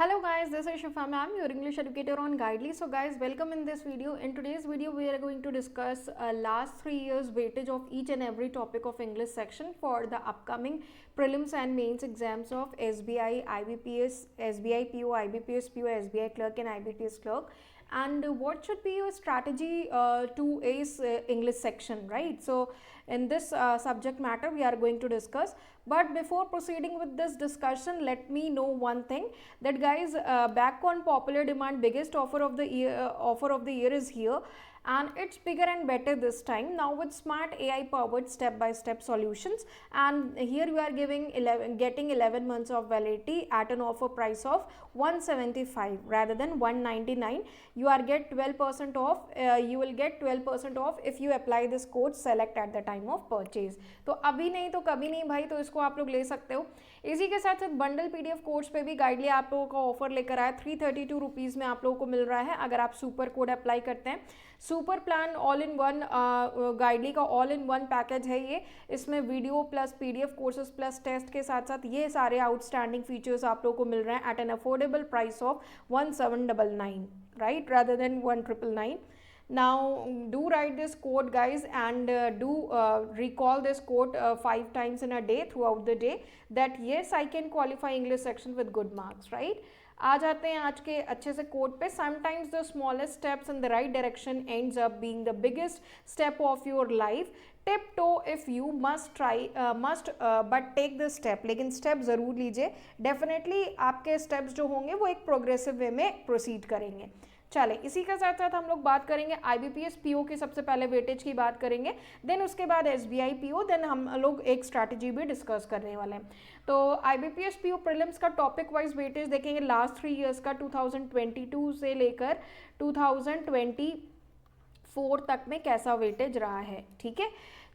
Hello guys, this is Shifa ma'am, your English educator on Guidely. So guys, welcome in this video. In today's video, we are going to discuss last 3 years weightage of each and every topic of English section for the upcoming prelims and mains exams of SBI, IBPS, SBI PO, IBPS PO, SBI clerk and IBPS clerk. And what should be your strategy to ace English section, right? So in this subject matter we are going to discuss, but before proceeding with this discussion, let me know one thing, that guys, back on popular demand, biggest offer of the year is here, and it's bigger and better this time now with smart AI powered step-by-step solutions. And here you are getting 11 months of validity at an offer price of 175 rather than 199. You are get 12% off. You will get 12% off if you apply this code select at the time of purchase. तो अभी नहीं तो कभी नहीं भाई, तो इसको आप लोग ले सकते हो। इसी के साथ साथ बंडल पीडीएफ कोर्स पे भी गाइडली आप लोगों का ऑफर लेकर आया, 332 रुपीज़ में आप लोगों को मिल रहा है अगर आप सुपर कोड अप्लाई करते हैं। Super plan all in one, Guidely का ऑल इन वन पैकेज है ये। इसमें video plus PDF courses plus test के साथ साथ ये सारे आउटस्टैंडिंग फीचर्स आप लोगों को मिल रहे हैं at an affordable price of 1799, right, rather than 1999. Now do write this code guys, and do recall this code 5 times in a day throughout the day, that yes I can qualify English section with good marks, right? आ जाते हैं आज के अच्छे से code पे। Sometimes the smallest steps in the right direction ends up being the biggest step of your life. Tip toe if you must but take the step, लेकिन step ज़रूर लीजिए। डेफिनेटली आपके स्टेप्स जो होंगे वो एक प्रोग्रेसिव वे में प्रोसीड करेंगे। चले, इसी के साथ साथ हम लोग बात करेंगे IBPS PO की। सबसे पहले वेटेज की बात करेंगे, देन उसके बाद SBI PO, देन हम लोग एक स्ट्रैटेजी भी डिस्कस करने वाले हैं। तो IBPS PO प्रीलिम्स का टॉपिक वाइज वेटेज देखेंगे लास्ट 3 इयर्स का, 2022 से लेकर 2024 तक में कैसा वेटेज रहा है। ठीक है,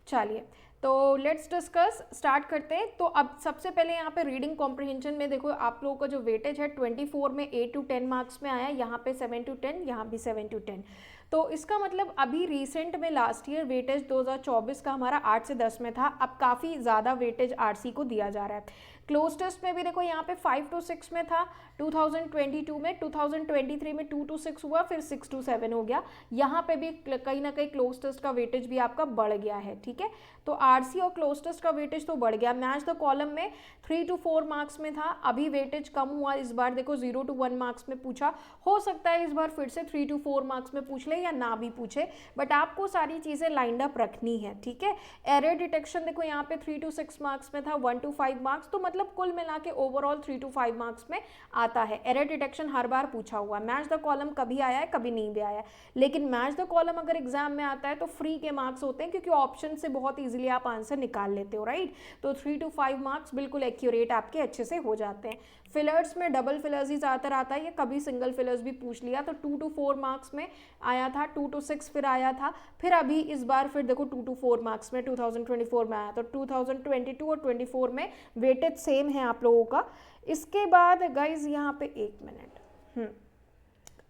चलिए तो लेट्स डिस्कस, स्टार्ट करते हैं। तो अब सबसे पहले यहाँ पे रीडिंग कॉम्प्रिहेंशन में देखो आप लोगों का जो वेटेज है 24 में 8 to 10 मार्क्स में आया, यहाँ पे 7 to 10, यहाँ भी 7 to 10। तो इसका मतलब अभी रिसेंट में लास्ट ईयर वेटेज 2024 का हमारा 8 से 10 में था, अब काफ़ी ज़्यादा वेटेज आरसी को दिया जा रहा है। क्लोज टेस्ट में भी देखो यहाँ पे 5 to 6 में था 2022 में, 2023 में 2 to 6 हुआ, फिर 6 to 7 हो गया। यहाँ पे भी कहीं ना कहीं क्लोज टेस्ट का वेटेज भी आपका बढ़ गया है। ठीक है, तो आरसी और क्लोज टेस्ट का वेटेज तो बढ़ गया। मैच द कॉलम में 3 to 4 मार्क्स में था, अभी वेटेज कम हुआ। इस बार देखो 0 to 1 मार्क्स में पूछा, हो सकता है इस बार फिर से 3 to 4 मार्क्स में पूछ ले या ना भी पूछे, बट आपको सारी चीज़ें लाइंड अप रखनी है। ठीक है, एरर डिटेक्शन देखो यहाँ पे 3 to 6 मार्क्स में था, 1 to 5 मार्क्स, तो मतलब कुल मिला के ओवरऑल 3 to 5 मार्क्स में आता है। एरर डिटेक्शन हर बार पूछा हुआ। मैच द कॉलम कभी आया है, कभी नहीं भी आया है, लेकिन मैच द कॉलम अगर एग्जाम में आता है तो फ्री के मार्क्स होते हैं, क्योंकि ऑप्शन से बहुत ईजिली आप आंसर निकाल लेते हो, राइट। तो 3 to 5 मार्क्स बिल्कुल एक्यूरेट आपके अच्छे से हो जाते हैं। फिलर्स में डबल फिलर्स ही ज़्यादातर आता है, ये कभी सिंगल फिलर्स भी पूछ लिया तो 2 to 4 मार्क्स में आया था, 2 to 6 फिर आया था, फिर अभी इस बार फिर देखो 2 to 4 मार्क्स में 2024 में आया। तो 2022 और 24 में वेटेज सेम है आप लोगों का। इसके बाद गाइज यहाँ पे 1 मिनट,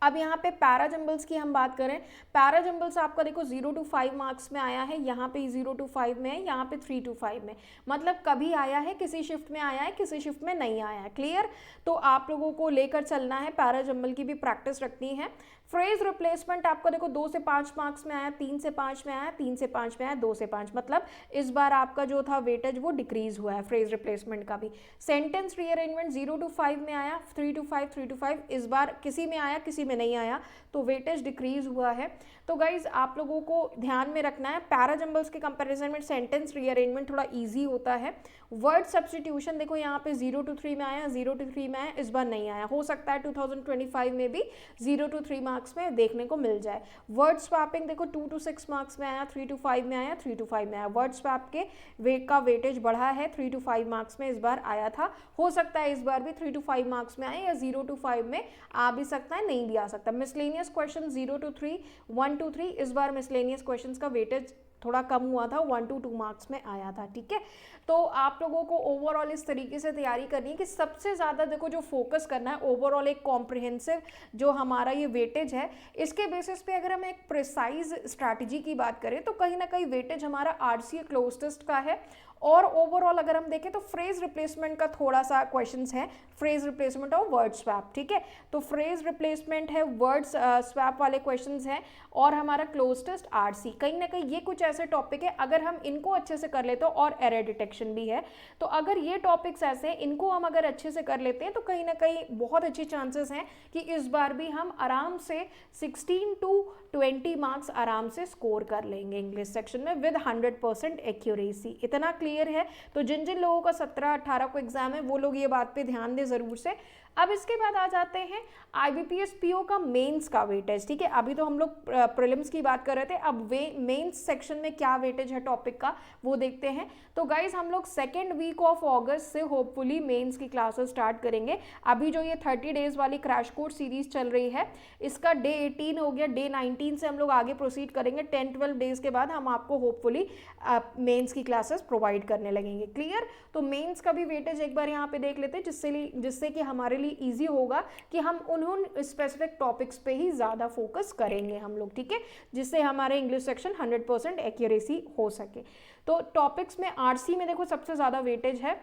अब यहाँ पे पैराजम्बल्स की हम बात करें, पैराजम्बल्स आपका देखो 0 to 5 मार्क्स में आया है, यहाँ पे 0 to 5 में है, यहाँ पे 3 to 5 में, मतलब कभी आया है, किसी शिफ्ट में आया है, किसी शिफ्ट में नहीं आया है। क्लियर, तो आप लोगों को लेकर चलना है, पैराजम्बल की भी प्रैक्टिस रखनी है। फ्रेज रिप्लेसमेंट आपका देखो 2 से 5 मार्क्स में आया, 3 से 5 में आया, 3 से 5 में आया, 2 से 5, मतलब इस बार आपका जो था वेटेज वो डिक्रीज हुआ है फ्रेज रिप्लेसमेंट का भी। सेंटेंस रीअरेंजमेंट 0 to 5 में आया, 3 to 5, 3 to 5, इस बार किसी में आया किसी में नहीं आया, तो वेटेज डिक्रीज हुआ है। तो गाइज आप लोगों को ध्यान में रखना है, पैराजम्बल्स के कंपैरिजन में सेंटेंस रीअरेंजमेंट थोड़ा इजी होता है। वर्ड सब्स्टिट्यूशन देखो यहाँ पे 0 to 3 में आया, 0 to 3 में आया, इस बार नहीं आया, हो सकता है 2025 में भी 0 to 3 मार्क्स में देखने को मिल जाए। वर्ड स्वैपिंग देखो 2 to 6 मार्क्स में आया, 3 to 5 में आया, 3 to 5 में आया। वर्ड स्वैप के वेटेज बढ़ा है, 3 to 5 मार्क्स में इस बार आया था, हो सकता है इस बार भी 3 to 5 मार्क्स में आए, या 0 to 5 में आ भी सकता है, नहीं भी आ सकता। मिसलेनियस क्वेश्चन 0 to 3, 1 to 3, इस बार मिसलेनियस क्वेश्चंस का वेटेज थोड़ा कम हुआ था, 1 to 2 मार्क्स में आया था। ठीक है, तो आप लोगों को ओवरऑल इस तरीके से तैयारी करनी है कि सबसे ज़्यादा देखो जो फोकस करना है ओवरऑल एक कॉम्प्रिहेंसिव जो हमारा ये वेटेज है, इसके बेसिस पे अगर हम एक प्रिसाइज स्ट्रैटेजी की बात करें तो कहीं ना कहीं वेटेज हमारा आरसी क्लोज टेस्ट का है और ओवरऑल अगर हम देखें तो फ्रेज रिप्लेसमेंट का थोड़ा सा क्वेश्चंस है, फ्रेज रिप्लेसमेंट और वर्ड स्वैप, ठीक है। तो फ्रेज रिप्लेसमेंट है, वर्ड स्वैप वाले क्वेश्चंस हैं, और हमारा क्लोज टेस्ट आरसी। कहीं ना कहीं ये कुछ ऐसे टॉपिक है अगर हम इनको अच्छे से कर लेते हो, और एरर डिटेक्शन भी है, तो अगर ये टॉपिक्स ऐसे हैं इनको हम अगर अच्छे से कर लेते हैं तो कहीं ना कहीं बहुत अच्छी चांसेस हैं कि इस बार भी हम आराम से 16 to 20 मार्क्स आराम से स्कोर कर लेंगे इंग्लिश सेक्शन में विद 100% एक्यूरेसी। इतना क्लियर है? तो जिन जिन लोगों का 17-18 को एग्जाम है वो लोग ये बात पे ध्यान दें जरूर से। अब इसके बाद आ जाते हैं IBPS PO का मेंस का वेटेज, ठीक है। अभी तो हम लोग प्रीलिम्स की बात कर रहे थे, अब मेंस सेक्शन में क्या वेटेज है टॉपिक का वो देखते हैं। तो गाइज हम लोग 2nd वीक ऑफ अगस्त से होपफुली मेंस की क्लासेस स्टार्ट करेंगे। अभी जो ये 30 डेज वाली क्रैश कोर्स सीरीज चल रही है इसका डे 18 हो गया, डे 19 से हम लोग आगे प्रोसीड करेंगे। 10-12 डेज के बाद हम आपको होपफुली मेंस की क्लासेस प्रोवाइड करने लगेंगे। क्लियर? तो मेंस का भी वेटेज एक बार यहाँ पे देख लेते हैं जिससे कि हमारे लिए ईजी होगा कि हम उन स्पेसिफिक टॉपिक्स पे ही ज़्यादा फोकस करेंगे हम लोग, ठीक है, जिससे हमारे इंग्लिश सेक्शन 100% एक्यूरेसी हो सके। तो टॉपिक्स में आरसी में देखो सबसे ज़्यादा वेटेज है,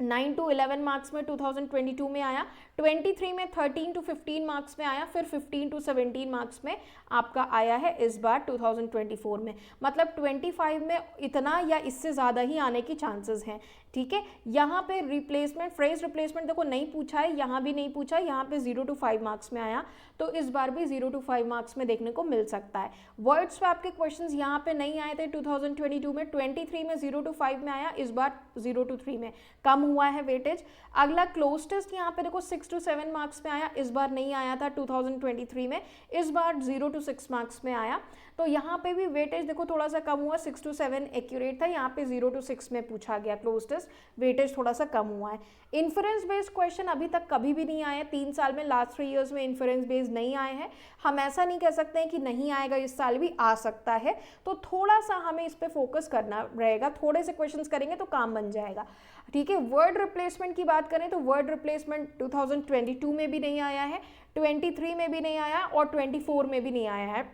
9 to 11 मार्क्स में 2022 में आया, 23 में 13 to 15 मार्क्स में आया, फिर 15 to 17 मार्क्स में आपका आया है इस बार 2024 में। मतलब 25 में इतना या इससे ज़्यादा ही आने की चांसेस हैं, ठीक है। यहाँ पे रिप्लेसमेंट, फ्रेज रिप्लेसमेंट देखो नहीं पूछा है, यहाँ भी नहीं पूछा है, यहाँ पे 0 to 5 मार्क्स में आया, तो इस बार भी 0 to 5 मार्क्स में देखने को मिल सकता है। वर्ड स्वैप के क्वेश्चंस यहाँ पे नहीं आए थे 2022 में, 23 में 0 to 5 में आया, इस बार 0 to 3 में कम हुआ है वेटेज। अगला क्लोज टेस्ट यहाँ पे देखो 6 to 7 मार्क्स में आया, इस बार नहीं आया था 2023 में, इस बार 0 to 6 मार्क्स में आया। तो यहाँ पे भी वेटेज देखो थोड़ा सा कम हुआ, 6 to 7 एक्यूरेट था, यहाँ पे 0 to 6 में पूछा गया क्लोज टेस्ट, वेटेज थोड़ा सा कम हुआ है। इन्फ्रेंस बेस्ड क्वेश्चन अभी तक कभी भी नहीं आए, 3 साल में, लास्ट 3 ईयर्स में इन्फ्रेंस बेस्ड नहीं आए हैं। हम ऐसा नहीं कह सकते हैं कि नहीं आएगा, इस साल भी आ सकता है, तो थोड़ा सा हमें इस पर फोकस करना रहेगा, थोड़े से क्वेश्चन करेंगे तो काम बन जाएगा, ठीक है। वर्ड रिप्लेसमेंट की बात करें तो वर्ड रिप्लेसमेंट 2022 में भी नहीं आया है, 23 में भी नहीं आया, और 24 में भी नहीं आया है।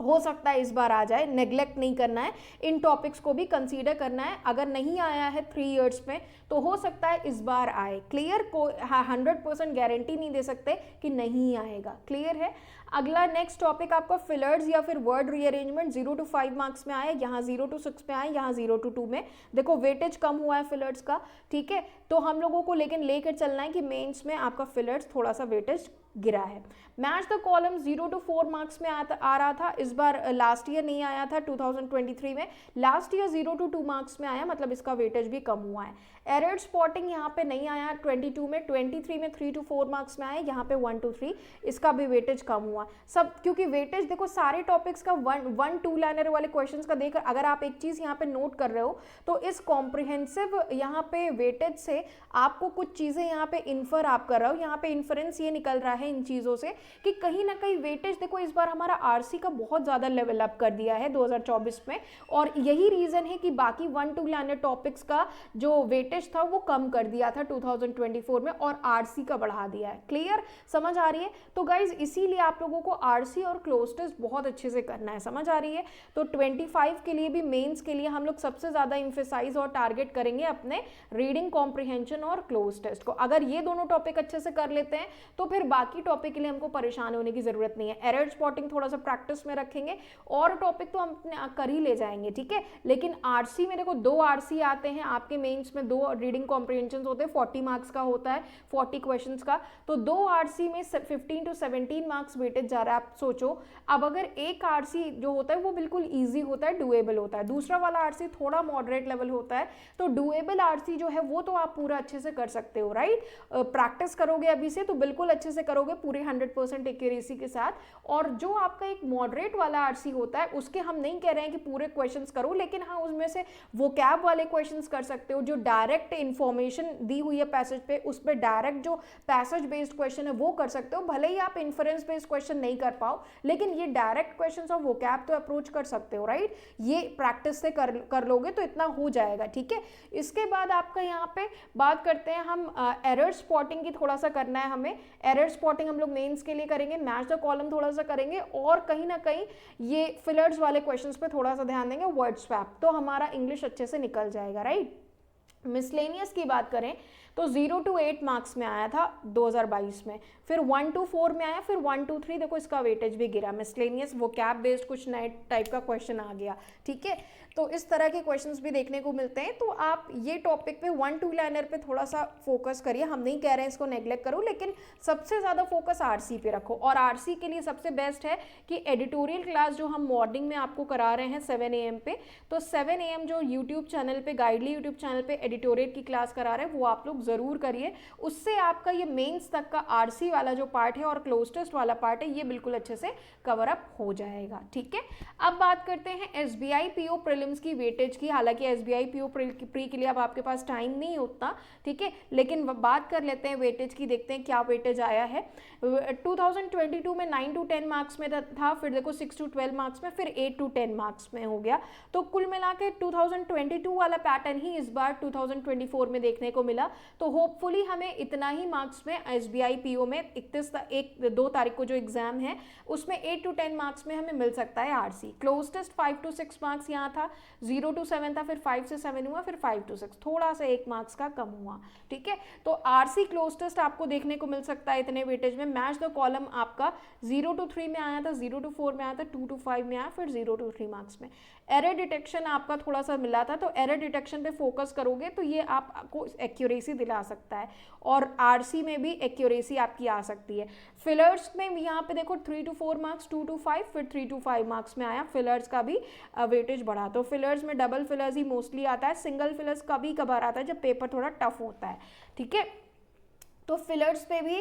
हो सकता है इस बार आ जाए, नेग्लेक्ट नहीं करना है, इन टॉपिक्स को भी कंसीडर करना है। अगर नहीं आया है 3 इयर्स में तो हो सकता है इस बार आए। क्लियर? को 100% गारंटी नहीं दे सकते कि नहीं आएगा। क्लियर है? अगला नेक्स्ट टॉपिक आपका फिलर्स या फिर वर्ड रीअरेंजमेंट 0 to 5 मार्क्स में आए, यहाँ 0 to 6 में आए, यहाँ 0 to 2 में। देखो वेटेज कम हुआ है फिलर्स का, ठीक है। तो हम लोगों को लेकिन लेकर चलना है कि मेंस में आपका फिलर्स थोड़ा सा वेटेज गिरा है। Match the column 0 to 4 marks में आ रहा था, इस बार लास्ट ईयर नहीं आया था 2023 में, लास्ट ईयर 0 to 2 मार्क्स में आया, मतलब इसका वेटेज भी कम हुआ है। एरर स्पॉटिंग यहाँ पे नहीं आया 22 में, 23 में 3 to 4 मार्क्स में आया, यहाँ पे 1 to 3, इसका भी वेटेज कम हुआ सब, क्योंकि वेटेज देखो सारे टॉपिक्स का 1-2 लाइनर वाले क्वेश्चंस का देकर अगर आप एक चीज़ यहाँ पे नोट कर रहे हो तो इस कॉम्प्रिहेंसिव यहाँ पे वेटेज से आपको कुछ चीज़ें यहाँ पे इन्फर आप कर रहे हो, यहाँ पे इन्फरेंस ये निकल रहा है इन चीज़ों से कि कहीं ना कहीं वेटेज देखो इस बार हमारा आरसी का बहुत ज़्यादा लेवल अप कर दिया है 2024 में, और यही रीज़न है कि बाकी 1-2 लाइनर टॉपिक्स का जो वेटेज था वो कम कर दिया था 2024 में और आरसी का बढ़ा दिया है। क्लियर? समझ आ रही है? तो गाइज इसीलिए आप लोगों को आरसी और क्लोज टेस्ट बहुत अच्छे से करना है, समझ आ रही है? तो 25 के लिए भी मेंस के लिए हम लोग सबसे ज़्यादा इंफेसाइज और टारगेट करेंगे अपने रीडिंग कॉम्प्रिहेंशन और क्लोज टेस्ट को। अगर ये दोनों टॉपिक अच्छे से कर लेते हैं तो फिर बाकी टॉपिक के लिए हमको परेशान होने की जरूरत नहीं है। एरर स्पॉटिंग थोड़ा सा प्रैक्टिस में रखेंगे और टॉपिक तो हम कर ही ले जाएंगे, ठीक है। लेकिन आरसी में देखो 2 आरसी आते हैं आपके मेंस में, 2 रीडिंग कॉम्प्रिहेंशन होते हैं, 40 मार्क्स का होता है, 40 क्वेश्चंस का, तो 2 आरसी में 15 to 17 मार्क्स वेटेज जा रहा है। आप सोचो अब अगर एक आरसी जो होता है वो बिल्कुल ईजी होता है, डुएबल होता है, दूसरा वाला आरसी थोड़ा मॉडरेट लेवल होता है, तो डुएबल आरसी जो है वो तो आप पूरा अच्छे से कर सकते हो, राइट। प्रैक्टिस करोगे अभी से तो बिल्कुल अच्छे से करोगे पूरे 100% एक्यूरेसी के साथ। और जो आपका एक मॉडरेट वाला आरसी होता है उसके हम नहीं कह रहे हैं कि पूरे क्वेश्चंस करो, लेकिन हाँ उसमें से वोकैब वाले क्वेश्चंस कर सकते हो, जो डायरेक्ट डायरेक्ट इन्फॉर्मेशन दी हुई है पैसेज पे, उस पर डायरेक्ट जो पैसेज बेस्ड क्वेश्चन है वो कर सकते हो। भले ही आप इन्फरेंस बेस्ड क्वेश्चन नहीं कर पाओ, लेकिन ये डायरेक्ट क्वेश्चन ऑफ वोकैब तो अप्रोच कर सकते हो, राइट। ये प्रैक्टिस से कर लोगे तो इतना हो जाएगा, ठीक है। इसके बाद आपका यहाँ पे बात करते हैं हम एरर स्पॉटिंग की, थोड़ा सा करना है हमें। एरर स्पॉटिंग हम लोग मेंस के लिए करेंगे, मैच द कॉलम थोड़ा सा करेंगे, और कहीं ना कहीं ये फिलर्स वाले क्वेश्चंस पे थोड़ा सा ध्यान देंगे, वर्ड स्वैप, तो हमारा इंग्लिश अच्छे से निकल जाएगा, राइट। मिसलेनियस की बात करें तो 0 to 8 मार्क्स में आया था 2022 में, फिर 1 to 4 में आया, फिर 1 to 3 देखो इसका वेटेज भी गिरा। मिसलेनियस वो कैप बेस्ड कुछ नए टाइप का क्वेश्चन आ गया, ठीक है। तो इस तरह के क्वेश्चंस भी देखने को मिलते हैं। तो आप ये टॉपिक पे 1-2 लाइनर पे थोड़ा सा फोकस करिए, हम नहीं कह रहे हैं इसको नेग्लेक्ट करो, लेकिन सबसे ज़्यादा फोकस आरसी पे रखो। और आरसी के लिए सबसे बेस्ट है कि एडिटोरियल क्लास जो हम मॉर्निंग में आपको करा रहे हैं 7 AM पे, तो 7 AM जो यूट्यूब चैनल पे, गाइडली यूट्यूब चैनल पे एडिटोरियल की क्लास करा रहे हैं, वो आप लोग ज़रूर करिए। उससे आपका ये मेंस तक का आरसी वाला जो पार्ट है और क्लोज टेस्ट वाला पार्ट है, ये बिल्कुल अच्छे से कवर अप हो जाएगा, ठीक है। अब बात करते हैं SBI PO प्रीलिम्स की वेटेज की। हालांकि SBI PO प्री के लिए अब आपके पास टाइम नहीं होता, ठीक है, लेकिन बात कर लेते हैं वेटेज की, देखते हैं क्या वेटेज आया है। 2022 में 9 to 10 मार्क्स में था, फिर देखो 6 to 12 मार्क्स में, फिर 8 to 10 मार्क्स में हो गया। तो कुल मिला के 2022 वाला पैटर्न ही इस बार 2024 में देखने को मिला। तो होपफुली हमें इतना ही मार्क्स में SBI PO में 2 तारीख को जो एग्जाम है उसमें 8 to 10 मार्क्स में हमें मिल सकता है RC. Cloze test 5 to 6 marks यहाँ था, 0 to 7 था, फिर 5 से 7 हुआ, फिर 5 to 6, थोड़ा सा 1 मार्क्स का कम हुआ, ठीक है। तो आरसी क्लोज टेस्ट आपको देखने को मिल सकता है इतने वेटेज में। मैच द कॉलम आपका 0 to 3 में आया था, 0 to 4 में आया था, 2 to 5 में आया, फिर 0 to 3 मार्क्स में। एरर डिटेक्शन आपका थोड़ा सा मिला था, तो एरर डिटेक्शन पे फोकस करोगे तो ये आपको एक्यूरेसी दिला सकता है, और आरसी में भी एक्यूरेसी आपकी आ सकती है। फिलर्स में यहाँ पे देखो 3 to 4 मार्क्स, 2 to 5, फिर 3 to 5 मार्क्स में आया, फिलर्स का भी वेटेज बढ़ा। तो फिलर्स में डबल फिलर्स ही मोस्टली आता है, सिंगल फिलर्स कभी कभार आता है जब पेपर थोड़ा टफ होता है, ठीक है। तो फिलर्स पे भी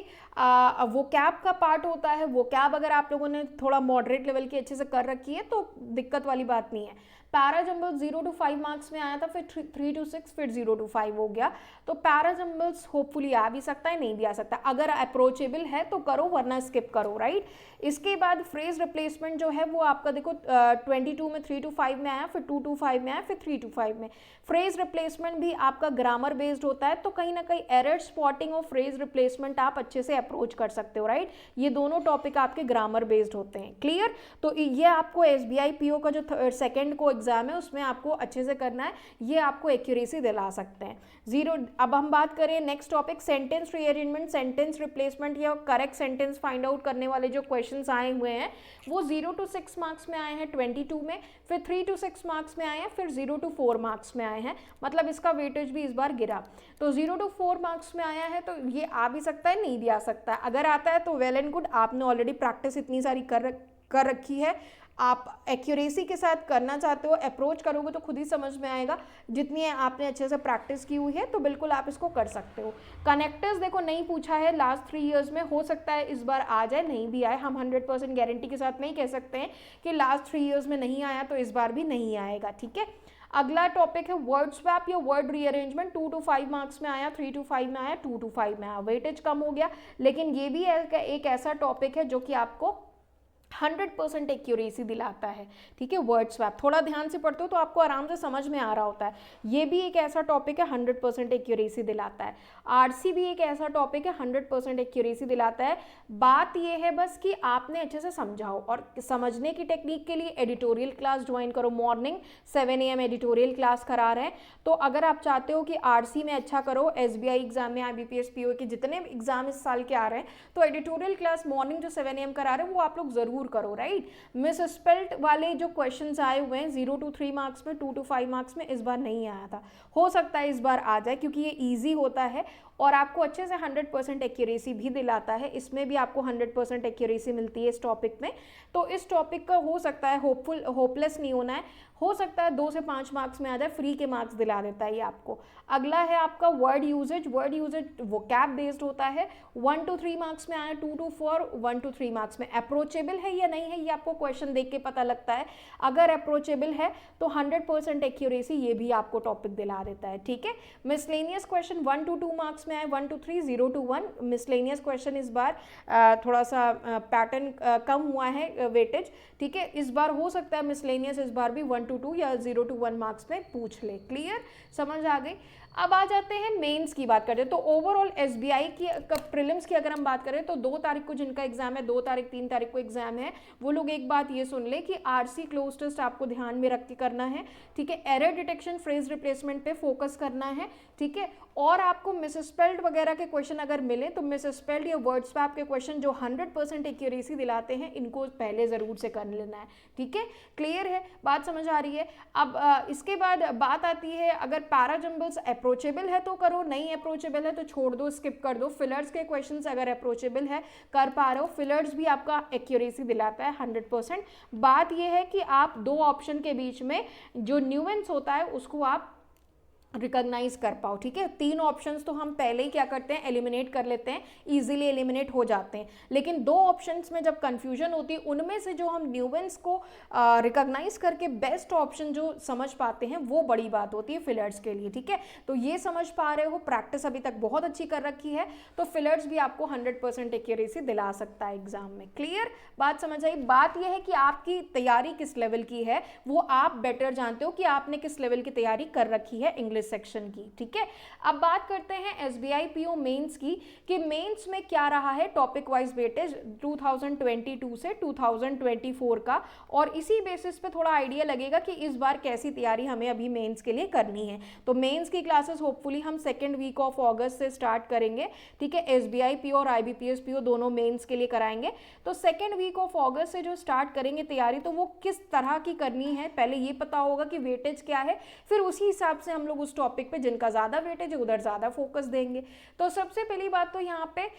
वो कैब का पार्ट होता है। वो कैब अगर आप लोगों ने थोड़ा मॉडरेट लेवल की अच्छे से कर रखी है तो दिक्कत वाली बात नहीं है। पैराजम्बल 0 to 5 मार्क्स में आया था, फिर 3 to 6, फिर 0 to 5 हो गया। तो पैराजम्बल्स होपफुली आ भी सकता है, नहीं भी आ सकता। अगर अप्रोचेबल है तो करो, वरना स्किप करो, राइट। इसके बाद फ्रेज रिप्लेसमेंट जो है वो आपका देखो 22 में 3 to 5 में आया, फिर 2 to 5 में आया, फिर 3 to 5 में। फ्रेज रिप्लेसमेंट भी आपका ग्रामर बेस्ड होता है, तो कहीं ना कहीं एरर स्पॉटिंग और फ्रेज रिप्लेसमेंट आप अच्छे से अप्रोच कर सकते हो, राइट। ये दोनों टॉपिक आपके ग्रामर बेस्ड होते हैं, क्लियर। तो ये आपको SBI PO का जो सेकेंड को एग्जाम है उसमें आपको अच्छे से करना है, ये आपको एक्यूरेसी दिला सकते हैं। अब हम बात करें next topic, sentence rearrangement, sentence replacement या करेक्ट सेंटेंस फाइंड आउट करने वाले जो क्वेश्चंस आए हुए हैं वो 0 to 6 मार्क्स में आए हैं 22 में, फिर 3 to 6 मार्क्स में आए हैं, फिर 0 to 4 मार्क्स में आए हैं। मतलब इसका वेटेज भी इस बार गिरा। तो 0 to 4 मार्क्स में आया है तो ये आ भी सकता है, नहीं भी आ सकता है। अगर आता है तो वेल एंड गुड, आपने ऑलरेडी प्रैक्टिस इतनी सारी कर रखी है, आप एक्यूरेसी के साथ करना चाहते हो, अप्रोच करोगे तो खुद ही समझ में आएगा। जितनी आपने अच्छे से प्रैक्टिस की हुई है तो बिल्कुल आप इसको कर सकते हो। कनेक्टर्स देखो नहीं पूछा है लास्ट 3 ईयर्स में, हो सकता है इस बार आ जाए, नहीं भी आए। हम 100% गारंटी के साथ नहीं कह सकते हैं कि लास्ट 3 ईयर्स में नहीं आया तो इस बार भी नहीं आएगा, ठीक है। अगला टॉपिक है वर्ड स्वैप या वर्ड रीअरेंजमेंट। 2 to 5 मार्क्स में आया, 3 to 5 में आया, 2 to 5 में आया, वेटेज कम हो गया। लेकिन ये भी एक ऐसा टॉपिक है जो कि आपको 100% एक्यूरेसी दिलाता है, ठीक है। वर्ड स्वैप थोड़ा ध्यान से पढ़ते हो तो आपको आराम से समझ में आ रहा होता है। ये भी एक ऐसा टॉपिक है 100% एक्यूरेसी दिलाता है। आरसी भी एक ऐसा टॉपिक है 100% एक्यूरेसी दिलाता है। बात ये है बस कि आपने अच्छे से समझाओ, और समझने की टेक्निक के लिए एडिटोरियल क्लास ज्वाइन करो। मॉर्निंग 7 AM एडिटोरियल क्लास करा रहे हैं। तो अगर आप चाहते हो कि आरसी में अच्छा करो, SBI एग्जाम में, IBPS PO के जितने एग्जाम इस साल के आ रहे हैं, तो एडिटोरियल क्लास मॉर्निंग जो 7 AM करा रहे हैं वो आप लोग जरूर करो, राइट। मिस स्पेल्ट वाले जो क्वेश्चंस आए हुए हैं 0 to 3 मार्क्स में, 2 to 5 मार्क्स में, इस बार नहीं आया था। हो सकता है इस बार आ जाए क्योंकि ये इजी होता है और आपको अच्छे से 100% एक्यूरेसी भी दिलाता है। इसमें भी आपको 100% एक्यूरेसी मिलती है इस टॉपिक में। तो इस टॉपिक का हो सकता है, होपलेस नहीं होना है, हो सकता है 2 से 5 मार्क्स में आ जाए, फ्री के मार्क्स दिला देता है ये आपको। अगला है आपका word usage. Word usage vocab based होता है, 1 to 3 मार्क्स में आया, 2 to 4, 1 to 3 मार्क्स में। अप्रोचेबल है या नहीं है ये आपको क्वेश्चन देख के पता लगता है। अगर अप्रोचेबल है तो 100% एक्यूरेसी ये भी आपको टॉपिक दिला देता है, ठीक है। मिसलेनियस क्वेश्चन 1 to 2 मार्क्स में आए, 1 to 3, 0 to 1। मिसलेनियस क्वेश्चन इस बार थोड़ा सा पैटर्न कम हुआ है वेटेज, ठीक है। इस बार हो सकता है मिसलेनियस इस बार भी 1 to 2 या 0 to 1 मार्क्स में पूछ ले। क्लियर, समझ आ गई। अब आ जाते हैं मेंस की बात करते हैं। तो ओवरऑल एसबीआई की प्रीलिम्स की अगर हम बात करें तो 2 तारीख को जिनका एग्जाम है, 2 तारीख 3 तारीख को एग्जाम है, वो लोग एक बात ये सुन ले कि आरसी क्लोज टेस्ट आपको ध्यान में रख के करना है, ठीक है। एरर डिटेक्शन, फ्रेज रिप्लेसमेंट पे फोकस करना है, ठीक है। और आपको मिसस्पेल्ड वगैरह के क्वेश्चन अगर मिले तो मिसस्पेल्ड या वर्ड स्वैप के क्वेश्चन जो 100% एक्यूरेसी दिलाते हैं, इनको पहले जरूर से कर लेना है, ठीक है। क्लियर है, बात समझ आ रही है। अब इसके बाद बात आती है, अगर पैराजम्बल्स अप्रोचेबल है तो करो, नहीं अप्रोचेबल है तो छोड़ दो, स्किप कर दो। फिलर्स के क्वेश्चंस अगर अप्रोचेबल है, कर पा रहे हो, फिलर्स भी आपका एक्यूरेसी दिलाता है 100%। बात यह है कि आप 2 ऑप्शन के बीच में जो न्यूएंस होता है उसको आप रिकॉग्नाइज कर पाओ, ठीक है। 3 ऑप्शंस तो हम पहले ही क्या करते हैं, एलिमिनेट कर लेते हैं, इजीली एलिमिनेट हो जाते हैं। लेकिन 2 ऑप्शंस में जब कंफ्यूजन होती है, उनमें से जो हम न्यूएंस को रिकॉग्नाइज करके बेस्ट ऑप्शन जो समझ पाते हैं, वो बड़ी बात होती है फिलर्स के लिए, ठीक है। तो ये समझ पा रहे हो, प्रैक्टिस अभी तक बहुत अच्छी कर रखी है, तो फिलर्स भी आपको 100% एक्यूरेसी दिला सकता है एग्जाम में। क्लियर, बात समझ आई। बात यह है कि आपकी तैयारी किस लेवल की है, वो आप बेटर जानते हो कि आपने किस लेवल की तैयारी कर रखी है इंग्लिश सेक्शन की, ठीक है। अब बात करते हैं एसबीआई पीओ मेंस की, कि मेंस में क्या रहा है टॉपिक वाइज वेटेज 2022 से 2024 का, और इसी बेसिस पे थोड़ा आइडिया लगेगा कि इस बार कैसी तैयारी हमें अभी मेंस के लिए करनी है। तो मेंस की क्लासेस होपफुली हम 2nd वीक ऑफ अगस्त से स्टार्ट करेंगे, ठीक है। एसबीआई पीओ और आईबीपीएस पीओ दोनों मेंस के लिए कराएंगे। तो 2nd वीक ऑफ अगस्त से जो स्टार्ट करेंगे तैयारी, तो वो किस तरह की करनी है, पहले ये पता होगा कि वेटेज क्या है, फिर उसी हिसाब से हम लोग उस टॉपिक पे जिनका ज़्यादा वेटेज है उधर ज़्यादा फोकस देंगे। तो सबसे पहली बात तो यहाँ पे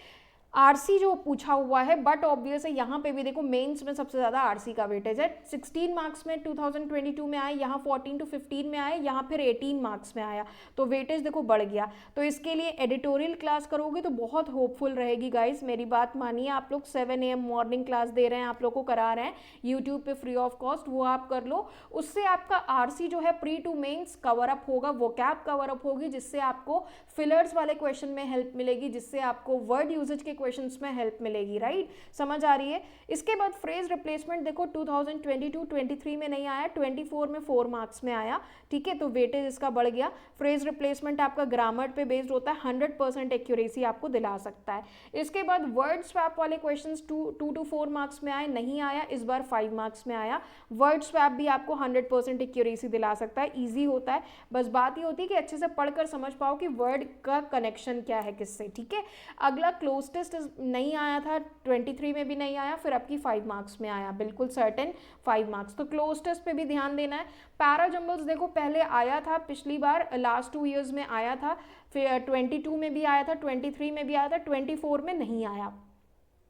आरसी जो पूछा हुआ है, बट ऑब्वियस है यहाँ पे भी देखो मेंस में सबसे ज़्यादा आरसी का वेटेज है। 16 मार्क्स में 2022 में आए, यहाँ 14 to 15 में आए, यहाँ फिर 18 मार्क्स में आया, तो वेटेज देखो बढ़ गया। तो इसके लिए एडिटोरियल क्लास करोगे तो बहुत होपफुल रहेगी गाइस, मेरी बात मानिए। आप लोग 7 AM मॉर्निंग क्लास दे रहे हैं, आप लोग को करा रहे हैं यूट्यूब पे फ्री ऑफ कॉस्ट, वो आप कर लो। उससे आपका आरसी जो है pre to mains cover up होगा, वोकैब कवर अप होगी, जिससे आपको फिलर्स वाले क्वेश्चन में हेल्प मिलेगी, जिससे आपको वर्ड यूजेज के क्वेश्चंस में हेल्प मिलेगी, राइट, समझ आ रही है। इसके बाद फ्रेज रिप्लेसमेंट देखो 2022-23 में नहीं आया, 24 में 4 मार्क्स में आया, ठीक है। तो वेटेज इसका बढ़ गया। फ्रेज रिप्लेसमेंट आपका ग्रामर पे बेस्ड होता है, 100% एक्यूरेसी आपको दिला सकता है। इसके बाद वर्ड स्वैप वाले क्वेश्चंस 2 to 4 मार्क्स में आए, नहीं आया, इस बार 5 मार्क्स में आया। वर्ड स्वैप भी आपको 100% एक्यूरेसी दिला सकता है, ईजी होता है। बस बात ये होती है कि अच्छे से पढ़कर समझ पाओ कि वर्ड का कनेक्शन क्या है किससे, ठीक है। अगला क्लोज टेस्ट नहीं आया था, 23 में भी नहीं आया, फिर आपकी 5 मार्क्स में आया, बिल्कुल सर्टेन 5 मार्क्स। तो क्लोज टेस्ट पे भी ध्यान देना है। पैराजम्बल्स देखो पहले आया था, पिछली बार लास्ट 2 ईयर्स में आया था, फिर 22 में भी आया था, 23 में भी आया था, 24 में नहीं आया।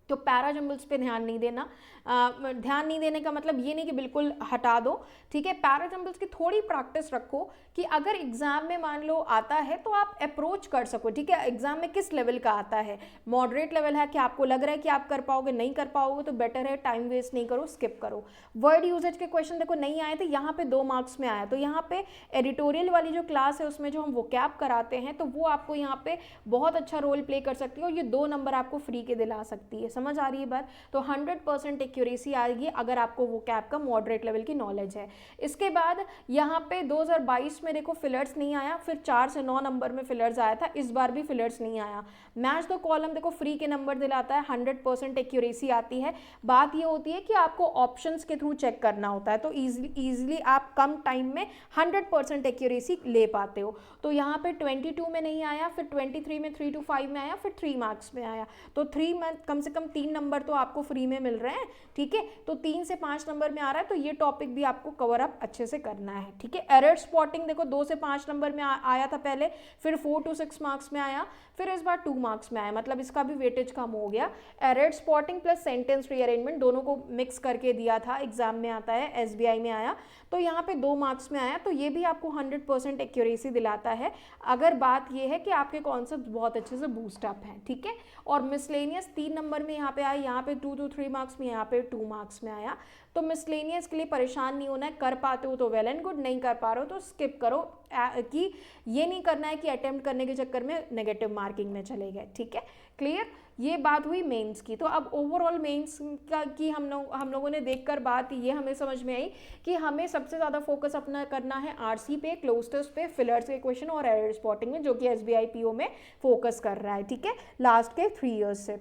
तो पैराजम्बल्स पे ध्यान नहीं देना। ध्यान नहीं देने का मतलब ये नहीं कि बिल्कुल हटा दो, ठीक है। पैराजम्बल्स की थोड़ी प्रैक्टिस रखो कि अगर एग्जाम में मान लो आता है तो आप अप्रोच कर सको, ठीक है। एग्जाम में किस लेवल का आता है, मॉडरेट लेवल है कि आपको लग रहा है कि आप कर पाओगे, नहीं कर पाओगे तो बेटर है टाइम वेस्ट नहीं करो, स्किप करो। वर्ड यूजेज के क्वेश्चन देखो नहीं आए थे, यहाँ पे 2 मार्क्स में आया, तो यहाँ पे एडिटोरियल वाली जो क्लास है उसमें जो हम वोकैब कराते हैं, तो वो आपको यहाँ पे बहुत अच्छा रोल प्ले कर सकती है, और ये 2 नंबर आपको फ्री के दिला सकती है, समझ आ रही है बात। तो 100% एक्यूरेसी आएगी अगर आपको वोकैब का मॉडरेट लेवल की नॉलेज है। इसके बाद यहाँ पे 2022 में देखो फिलर्स नहीं आया, फिर 4 से 9 नंबर में फिलर्स आया था, इस बार भी फिलर्स नहीं आया। मैच द कॉलम देखो फ्री के नंबर दिलाता है, 100% एक्यूरेसी आती है। बात ये होती है कि आपको ऑप्शंस के थ्रू चेक करना होता है, तो ईजिली आप कम टाइम में 100% एक्यूरेसी ले पाते हो। तो यहाँ पे 22 में नहीं आया, फिर 23 में 3 to 5 में आया, फिर 3 मार्क्स में आया। तो 3 कम से कम कम 3 नंबर तो आपको फ्री में मिल रहे हैं, ठीक है। तो 3 से 5 नंबर में आ रहा है, तो ये टॉपिक भी आपको कवर अप अच्छे से करना है, ठीक है। एरर स्पॉटिंग देखो 2 से 5 नंबर में आया था पहले, फिर 4 to 6 मार्क्स में आया, फिर इस बार 2 मार्क्स में आया, मतलब इसका भी वेटेज कम हो गया। Error spotting plus sentence rearrangement दोनों को मिक्स करके दिया था, एग्जाम में आता है, एसबीआई में आया, तो यहाँ पे 2 मार्क्स में आया, तो ये भी आपको 100% एक्यूरेसी दिलाता है अगर बात ये है कि आपके कॉन्सेप्ट बहुत अच्छे से बूस्ट अप हैं, ठीक है। और मिसलेनियस 3 नंबर में यहाँ पे आया, यहाँ पे 2 to 3 मार्क्स में, यहाँ पे 2 मार्क्स में आया। तो मिसलेनियस के लिए परेशान नहीं होना है, कर पाते हो तो वेल एंड गुड, नहीं कर पा रहे हो तो स्किप करो, कि ये नहीं करना है कि अटेम्प्ट करने के चक्कर में नेगेटिव मार्किंग में चले गए, ठीक है। क्लियर, ये बात हुई मेंस की। तो अब ओवरऑल मेंस की हम लोगों ने देखकर बात ये हमें समझ में आई कि हमें सबसे ज़्यादा फोकस अपना करना है आरसी पे, क्लोज टेस्ट पे, फिलर्स के क्वेश्चन और एरर स्पॉटिंग में, जो कि एसबीआई पीओ में फोकस कर रहा है, ठीक है, लास्ट के 3 इयर्स से।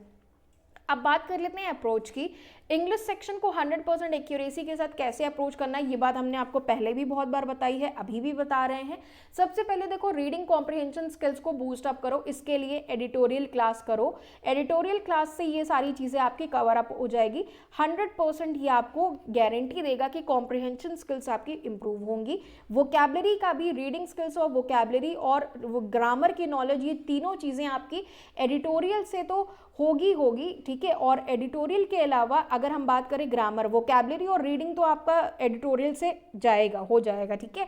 अब बात कर लेते हैं अप्रोच की। इंग्लिश सेक्शन को 100% एक्यूरेसी के साथ कैसे अप्रोच करना है, ये बात हमने आपको पहले भी बहुत बार बताई है, अभी भी बता रहे हैं। सबसे पहले देखो, रीडिंग कॉम्प्रिहेंशन स्किल्स को बूस्ट अप करो, इसके लिए एडिटोरियल क्लास करो। एडिटोरियल क्लास से ये सारी चीज़ें आपकी कवर अप हो जाएगी। 100% ये आपको गारंटी देगा कि कॉम्प्रिहेंशन स्किल्स आपकी इंप्रूव होंगी। वोकैबलरी का भी, रीडिंग स्किल्स और वोकैबलरी और ग्रामर की नॉलेज, ये तीनों चीज़ें आपकी एडिटोरियल से तो होगी, ठीक है। और एडिटोरियल के अलावा अगर हम बात करें ग्रामर, वोकैबलरी और रीडिंग तो आपका एडिटोरियल से हो जाएगा, ठीक है।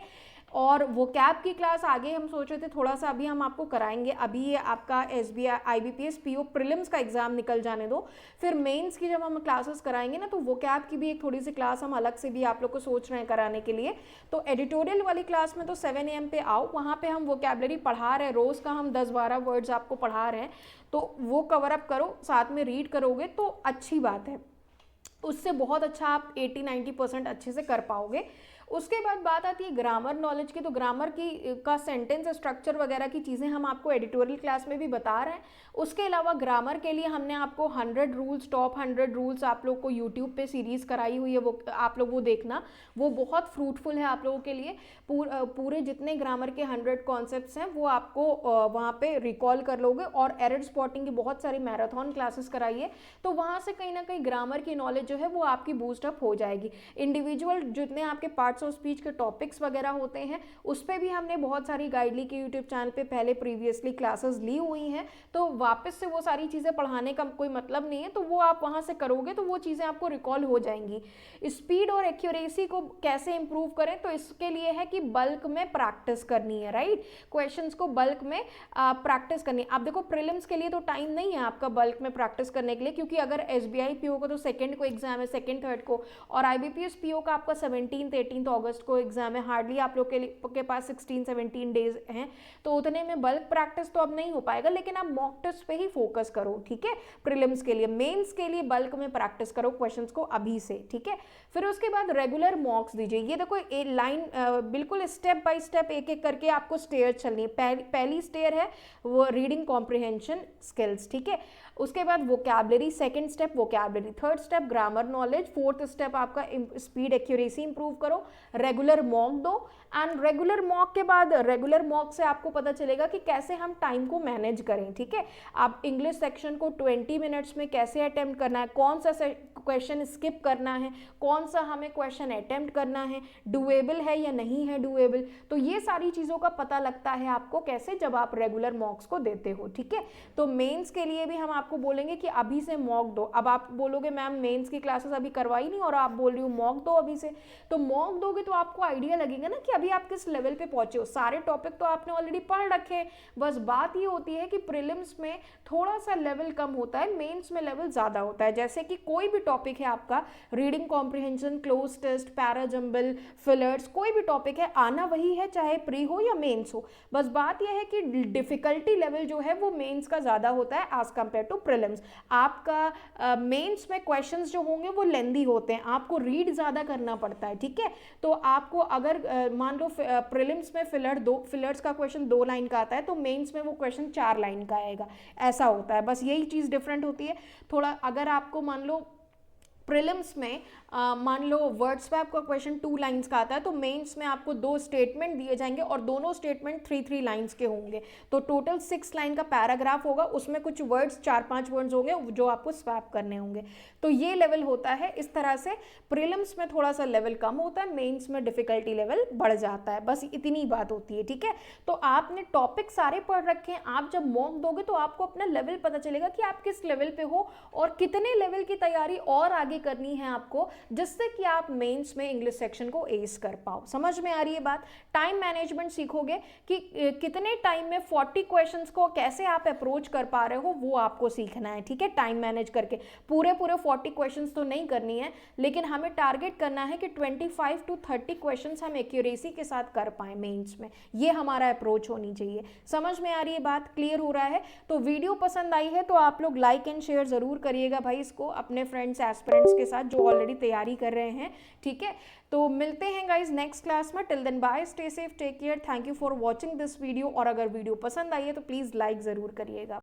और वोकैब की क्लास आगे हम सोच रहे थे थोड़ा सा अभी हम आपको कराएंगे, अभी ये आपका एसबीआई आईबीपीएस पीओ प्रीलिम्स का एग्जाम निकल जाने दो, फिर मेंस की जब हम क्लासेस कराएंगे ना, तो वोकैब की भी एक थोड़ी सी क्लास हम अलग से भी आप लोग को सोच रहे हैं कराने के लिए। तो एडिटोरियल वाली क्लास में तो 7 AM पे आओ, वहाँ पे हम वोकैबलरी पढ़ा रहे हैं, रोज़ का हम 10-12 वर्ड्स आपको पढ़ा रहे हैं, तो वो कवर अप करो, साथ में रीड करोगे तो अच्छी बात है, उससे बहुत अच्छा आप 80-90% अच्छे से कर पाओगे। उसके बाद बात आती है ग्रामर नॉलेज की। तो ग्रामर का सेंटेंस स्ट्रक्चर वगैरह की चीज़ें हम आपको एडिटोरियल क्लास में भी बता रहे हैं। उसके अलावा ग्रामर के लिए हमने आपको 100 रूल्स, टॉप 100 रूल्स आप लोग को यूट्यूब पे सीरीज़ कराई हुई है, वो आप लोग वो देखना, वो बहुत फ्रूटफुल है आप लोगों के लिए। पूरे जितने ग्रामर के 100 कॉन्सेप्ट्स हैं वो आपको वहाँ पे रिकॉल कर लोगे। और एरर स्पॉटिंग की बहुत सारी मैराथन क्लासेस कराई है, तो वहाँ से कहीं ना कहीं ग्रामर की नॉलेज जो है वो आपकी बूस्ट अप हो जाएगी। इंडिविजुअल जितने आपके पार्ट्स ऑफ स्पीच के टॉपिक्स वगैरह होते हैं, उस पर भी हमने बहुत सारी गाइडली के यूट्यूब चैनल पे पहले प्रीवियसली क्लासेस ली हुई हैं, तो वापस से वो सारी चीज़ें पढ़ाने का कोई मतलब नहीं है, तो वो आप वहाँ से करोगे तो वो चीज़ें आपको रिकॉल हो जाएंगी। स्पीड और एक्यूरेसी को कैसे इंप्रूव करें, तो इसके लिए है कि बल्क में प्रैक्टिस करनी है, राइट। क्वेश्चंस को बल्क में प्रैक्टिस करनी है। आप देखो प्रीलिम्स के लिए तो टाइम नहीं है आपका बल्क में प्रैक्टिस करने के लिए, क्योंकि अगर एसबीआई पीओ को तो 2nd को एग्जाम है, 2nd 3rd को, और आईबीपीएस पीओ का आपका 17th-18th अगस्त को एग्जाम है, हार्डली आप लोग के पास 16-17 डेज हैं, तो उतने में बल्क प्रैक्टिस तो अब नहीं हो पाएगा, लेकिन आप मॉक टेस्ट पे ही फोकस करो, ठीक है। प्रीलिम्स के लिए, मेंस के लिए बल्क में प्रैक्टिस करो क्वेश्चंस को अभी से, ठीक है। फिर उसके बाद रेगुलर मॉक्स दीजिए। ये देखो लाइन बिल्कुल स्टेप बाय स्टेप एक एक करके आपको स्टेयर चलनी है। पहली स्टेयर है वो रीडिंग कॉम्प्रिहेंशन स्किल्स, ठीक है। उसके बाद vocabulary, 2nd step vocabulary, 3rd step grammar knowledge, 4th step आपका स्पीड एक्यूरेसी इंप्रूव करो, रेगुलर मॉक दो। एंड रेगुलर मॉक के बाद, रेगुलर मॉक से आपको पता चलेगा कि कैसे हम टाइम को मैनेज करें, ठीक है। आप इंग्लिश सेक्शन को 20 मिनट्स में कैसे अटेम्प्ट करना है, कौन सा क्वेश्चन स्किप करना है, कौन सा हमें क्वेश्चन अटेम्प्ट करना है, डुएबल है या नहीं है डुएबल, तो ये सारी चीज़ों का पता लगता है आपको कैसे, जब आप रेगुलर मॉक्स को देते हो, ठीक है। तो मेंस के लिए भी हम आपको बोलेंगे कि अभी से मॉक दो। अब आप बोलोगे मैम मेंस की क्लासेस अभी करवाई नहीं और आप बोल रही हो मॉक दो अभी से, तो मॉक दोगे तो आपको आइडिया लगेगा ना कि अभी आप किस लेवल पे पहुंचे हो। सारे टॉपिक तो आपने ऑलरेडी पढ़ रखे, बस बात ये होती है कि प्रीलिम्स में थोड़ा सा लेवल कम होता है, मेंस में लेवल ज़्यादा होता है। जैसे कि कोई भी टॉपिक है आपका, reading comprehension, cloze test, para jumble, fillers, कोई भी टॉपिक है, आना वही है चाहे प्री हो या मेंस हो। बस बात यह है कि डिफिकल्टी लेवल जो है वो मेंस का ज़्यादा होता है एज कम्पेयर टू प्रीलिम्स। आपका मेंस में क्वेश्चंस जो होंगे वो लेंदी होते हैं, आपको रीड ज़्यादा करना पड़ता है, ठीक है। तो आपको अगर मान लो प्रीलिम्स में फिलर्स का क्वेश्चन 2 लाइन का आता है, तो मेंस में वो क्वेश्चन 4 लाइन का आएगा, ऐसा होता है। बस यही चीज़ डिफरेंट होती है थोड़ा। अगर आपको मान लो प्रीलिम्स में मान लो वर्ड स्वैप का क्वेश्चन 2 लाइंस का आता है, तो मेंस में आपको 2 स्टेटमेंट दिए जाएंगे और दोनों स्टेटमेंट 3 लाइंस के होंगे, तो टोटल 6 लाइन का पैराग्राफ होगा, उसमें कुछ वर्ड्स 4-5 वर्ड्स होंगे जो आपको स्वैप करने होंगे। तो ये लेवल होता है इस तरह से। प्रीलिम्स में थोड़ा सा लेवल कम होता है, मेंस में डिफिकल्टी लेवल बढ़ जाता है, बस इतनी बात होती है, ठीक है। तो आपने टॉपिक सारे पढ़ रखे हैं, आप जब मॉक दोगे तो आपको अपना लेवल पता चलेगा कि आप किस लेवल पे हो और कितने लेवल की तैयारी और आगे करनी है आपको, जिससे कि आप मेंस में इंग्लिश सेक्शन को एस कर पाओ। समझ में आ रही है बात? टाइम मैनेजमेंट सीखोगे कि कितने टाइम में 40 क्वेश्चंस को कैसे आप अप्रोच कर पा रहे हो, वो आपको सीखना है, ठीक है। टाइम मैनेज करके पूरे 40 क्वेश्चंस तो नहीं करनी है, लेकिन हमें टारगेट करना है कि 25 to 30 क्वेश्चंस हम एक्यूरेसी के साथ कर पाए मेंस में, ये हमारा अप्रोच होनी चाहिए। समझ में आ रही है बात? क्लियर हो रहा है? तो वीडियो पसंद आई है तो आप लोग लाइक एंड शेयर जरूर करिएगा भाई इसको अपने फ्रेंड्स एस्पिरेंट्स के साथ जो ऑलरेडी तैयारी कर रहे हैं, ठीक है। तो मिलते हैं गाइज नेक्स्ट क्लास में। Till then bye, stay safe, take care, thank you for watching this video. और अगर वीडियो पसंद आई है तो प्लीज़ लाइक ज़रूर करिएगा।